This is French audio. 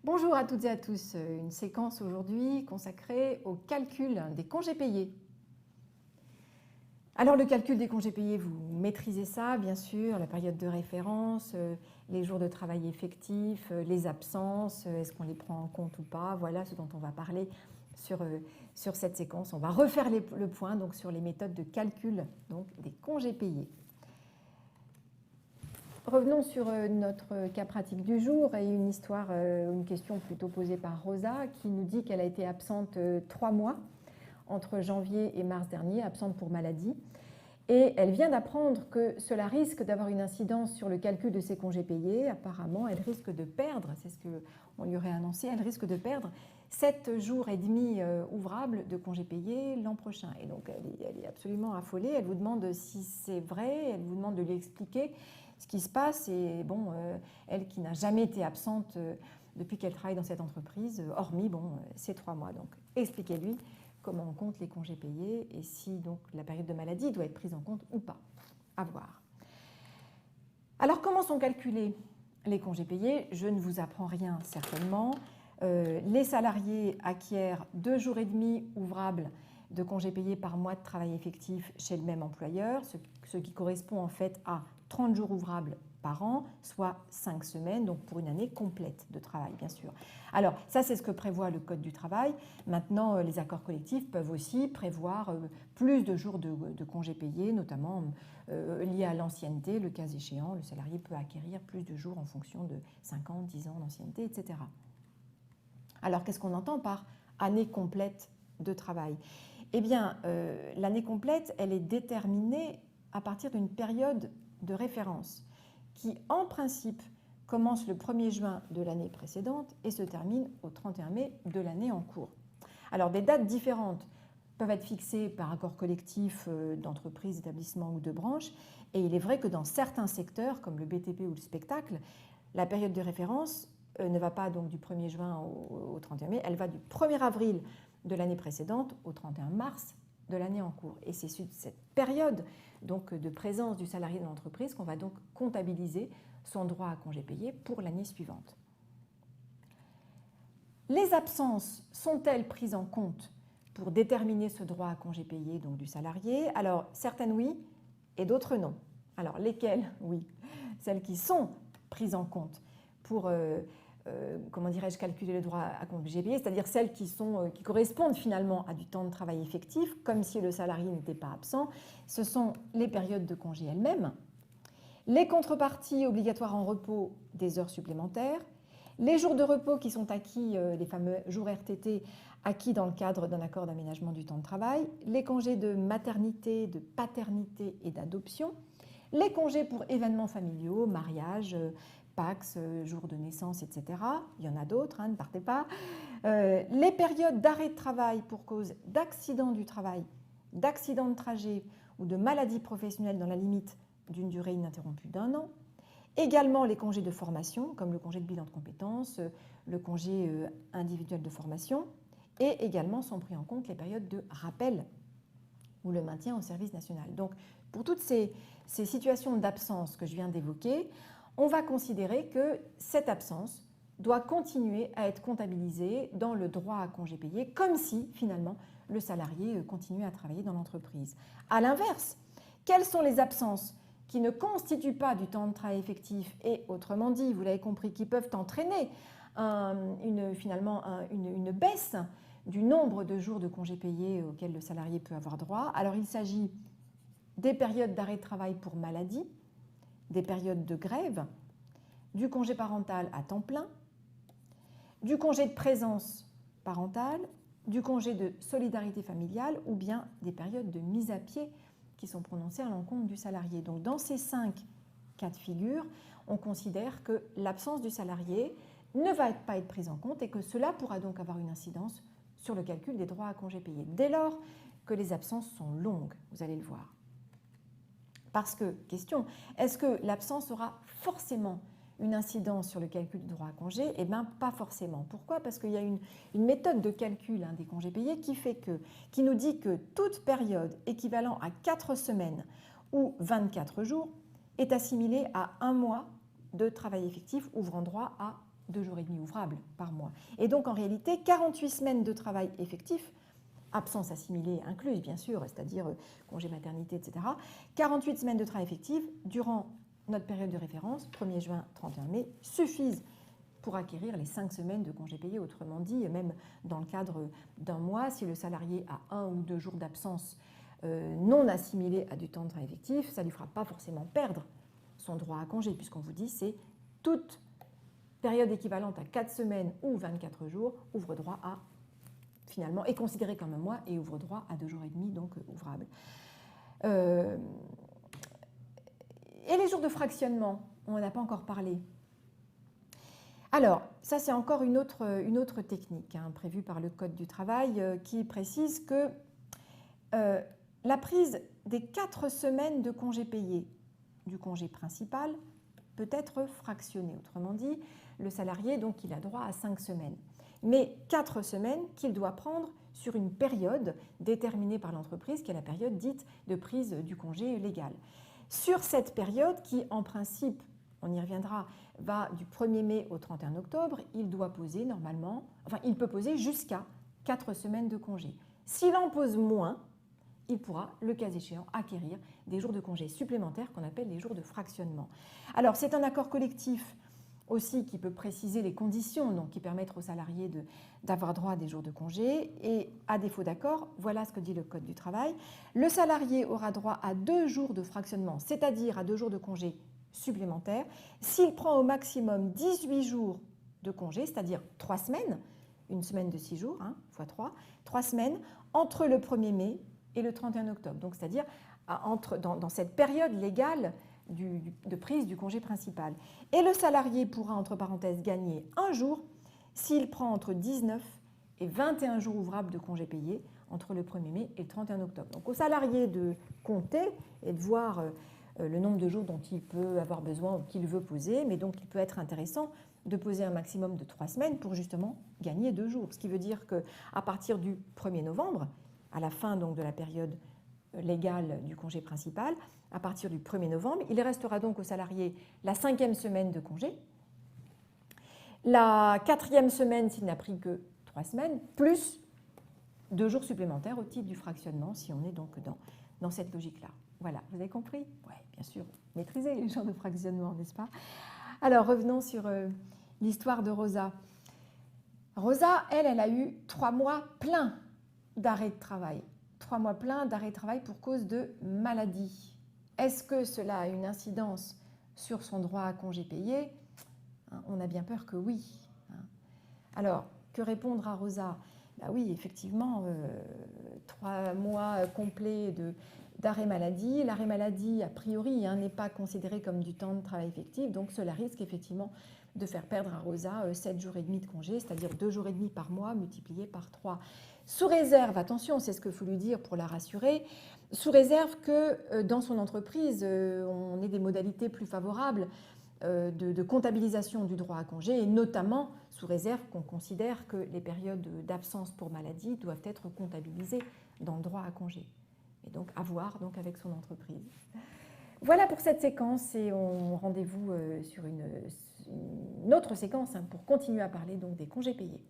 Bonjour à toutes et à tous, une séquence aujourd'hui consacrée au calcul des congés payés. Alors le calcul des congés payés, vous maîtrisez ça bien sûr, la période de référence, les jours de travail effectifs, les absences, est-ce qu'on les prend en compte ou pas, voilà ce dont on va parler sur cette séquence. On va refaire le point donc, sur les méthodes de calcul donc, des congés payés. Revenons sur notre cas pratique du jour et une histoire, une question plutôt posée par Rosa qui nous dit qu'elle a été absente 3 mois entre janvier et mars dernier, absente pour maladie. Et elle vient d'apprendre que cela risque d'avoir une incidence sur le calcul de ses congés payés. Apparemment, elle risque de perdre, c'est ce qu'on lui aurait annoncé, elle risque de perdre 7 jours et demi ouvrables de congés payés l'an prochain. Et donc, elle est absolument affolée. Elle vous demande si c'est vrai, elle vous demande de lui expliquer ce qui se passe. Et bon, elle qui n'a jamais été absente depuis qu'elle travaille dans cette entreprise, hormis ces 3 mois. Donc, expliquez-lui comment on compte les congés payés et si donc la période de maladie doit être prise en compte ou pas. À voir. Alors, comment sont calculés les congés payés? Je ne vous apprends rien certainement. Les salariés acquièrent 2 jours et demi ouvrables de congés payés par mois de travail effectif chez le même employeur, ce qui correspond en fait à 30 jours ouvrables par an, soit 5 semaines, donc pour une année complète de travail, bien sûr. Alors, ça, c'est ce que prévoit le Code du travail. Maintenant, les accords collectifs peuvent aussi prévoir plus de jours de congés payés, notamment liés à l'ancienneté. Le cas échéant, le salarié peut acquérir plus de jours en fonction de 5 ans, 10 ans d'ancienneté, etc. Alors, qu'est-ce qu'on entend par année complète de travail? Eh bien, l'année complète, elle est déterminée à partir d'une période de référence qui, en principe, commence le 1er juin de l'année précédente et se termine au 31 mai de l'année en cours. Alors, des dates différentes peuvent être fixées par accord collectif d'entreprise, d'établissement ou de branche, et il est vrai que dans certains secteurs, comme le BTP ou le spectacle, la période de référence ne va pas donc du 1er juin au 31 mai, elle va du 1er avril de l'année précédente au 31 mars de l'année en cours. Et c'est cette période donc, de présence du salarié dans l'entreprise qu'on va donc comptabiliser son droit à congé payé pour l'année suivante. Les absences sont-elles prises en compte pour déterminer ce droit à congé payé donc, du salarié? Alors, certaines oui et d'autres non. Alors, lesquelles? Oui, celles qui sont prises en compte pour comment dirais-je, calculer le droit à congé payé, c'est-à-dire celles qui correspondent finalement à du temps de travail effectif, comme si le salarié n'était pas absent. Ce sont les périodes de congé elles-mêmes, les contreparties obligatoires en repos des heures supplémentaires, les jours de repos qui sont acquis, les fameux jours RTT acquis dans le cadre d'un accord d'aménagement du temps de travail, les congés de maternité, de paternité et d'adoption, les congés pour événements familiaux, mariage, Pax, jour de naissance, etc. Il y en a d'autres, ne partez pas. Les périodes d'arrêt de travail pour cause d'accident du travail, d'accident de trajet ou de maladie professionnelle dans la limite d'une durée ininterrompue d'1 an. Également les congés de formation, comme le congé de bilan de compétences, le congé individuel de formation. Et également sont pris en compte les périodes de rappel ou le maintien au service national. Donc, pour toutes ces situations d'absence que je viens d'évoquer, on va considérer que cette absence doit continuer à être comptabilisée dans le droit à congé payé, comme si, finalement, le salarié continuait à travailler dans l'entreprise. À l'inverse, quelles sont les absences qui ne constituent pas du temps de travail effectif et, autrement dit, vous l'avez compris, qui peuvent entraîner finalement une baisse du nombre de jours de congés payés auxquels le salarié peut avoir droit? Alors, il s'agit des périodes d'arrêt de travail pour maladie, des périodes de grève, du congé parental à temps plein, du congé de présence parentale, du congé de solidarité familiale ou bien des périodes de mise à pied qui sont prononcées à l'encontre du salarié. Donc dans ces 5 cas de figure, on considère que l'absence du salarié ne va pas être prise en compte et que cela pourra donc avoir une incidence sur le calcul des droits à congés payés, dès lors que les absences sont longues, vous allez le voir. Parce que, question, est-ce que l'absence aura forcément une incidence sur le calcul du droit à congé? Eh bien, pas forcément. Pourquoi? Parce qu'il y a une méthode de calcul des congés payés qui nous dit que toute période équivalent à 4 semaines ou 24 jours est assimilée à 1 mois de travail effectif ouvrant droit à 2 jours et demi ouvrables par mois. Et donc en réalité, 48 semaines de travail effectif, absence assimilée incluse bien sûr, c'est-à-dire congé maternité, etc. 48 semaines de travail effectif durant notre période de référence, 1er juin, 31 mai, suffisent pour acquérir les 5 semaines de congés payés. Autrement dit, même dans le cadre d'un mois, si le salarié a 1 ou 2 jours d'absence non assimilés à du temps de travail effectif, ça ne lui fera pas forcément perdre son droit à congé, puisqu'on vous dit c'est toute période équivalente à 4 semaines ou 24 jours ouvre droit à, finalement, est considéré comme un mois et ouvre droit à 2 jours et demi, donc ouvrables. Et les jours de fractionnement, on n'en a pas encore parlé. Alors, ça c'est encore une autre technique prévue par le Code du travail qui précise que la prise des 4 semaines de congés payés du congé principal peut être fractionnée. Autrement dit, le salarié, donc, il a droit à 5 semaines. Mais 4 semaines qu'il doit prendre sur une période déterminée par l'entreprise, qui est la période dite de prise du congé légal. Sur cette période, qui en principe, on y reviendra, va du 1er mai au 31 octobre, il doit poser normalement, enfin, il peut poser jusqu'à 4 semaines de congé. S'il en pose moins, il pourra, le cas échéant, acquérir des jours de congé supplémentaires qu'on appelle les jours de fractionnement. Alors, c'est un accord collectif aussi qui peut préciser les conditions donc, qui permettent aux salariés d'avoir droit à des jours de congé. Et à défaut d'accord, voilà ce que dit le Code du travail. Le salarié aura droit à 2 jours de fractionnement, c'est-à-dire à 2 jours de congé supplémentaires, s'il prend au maximum 18 jours de congé, c'est-à-dire 3 semaines, une semaine de 6 jours, x 3 semaines, entre le 1er mai et le 31 octobre. Donc, c'est-à-dire dans cette période légale de prise du congé principal. Et le salarié pourra, entre parenthèses, gagner 1 jour s'il prend entre 19 et 21 jours ouvrables de congé payé entre le 1er mai et le 31 octobre. Donc, au salarié de compter et de voir le nombre de jours dont il peut avoir besoin ou qu'il veut poser, mais donc il peut être intéressant de poser un maximum de 3 semaines pour justement gagner 2 jours. Ce qui veut dire qu'à partir du 1er novembre, à la fin donc de la période légale du congé principal, à partir du 1er novembre, il restera donc au salarié la 5e semaine de congé, la 4e semaine s'il n'a pris que 3 semaines, plus 2 jours supplémentaires au titre du fractionnement, si on est donc dans cette logique-là. Voilà, vous avez compris? Oui, bien sûr, maîtriser les genres de fractionnement, n'est-ce pas? Alors, revenons sur l'histoire de Rosa. Rosa, elle a eu 3 mois pleins d'arrêt de travail. 3 mois pleins d'arrêt de travail pour cause de maladie. Est-ce que cela a une incidence sur son droit à congé payé? On a bien peur que oui. Alors, que répondre à Rosa? Ben oui, effectivement, 3 mois complets d'arrêt maladie. L'arrêt maladie, a priori, n'est pas considéré comme du temps de travail effectif, donc cela risque effectivement de faire perdre à Rosa 7 jours et demi de congé, c'est-à-dire 2 jours et demi par mois multipliés par 3. Sous réserve, attention, c'est ce que faut lui dire pour la rassurer, sous réserve que dans son entreprise, on ait des modalités plus favorables de comptabilisation du droit à congé, et notamment sous réserve qu'on considère que les périodes d'absence pour maladie doivent être comptabilisées dans le droit à congé. Et donc à voir donc, avec son entreprise. Voilà pour cette séquence, et on rendez-vous sur une autre séquence pour continuer à parler donc, des congés payés.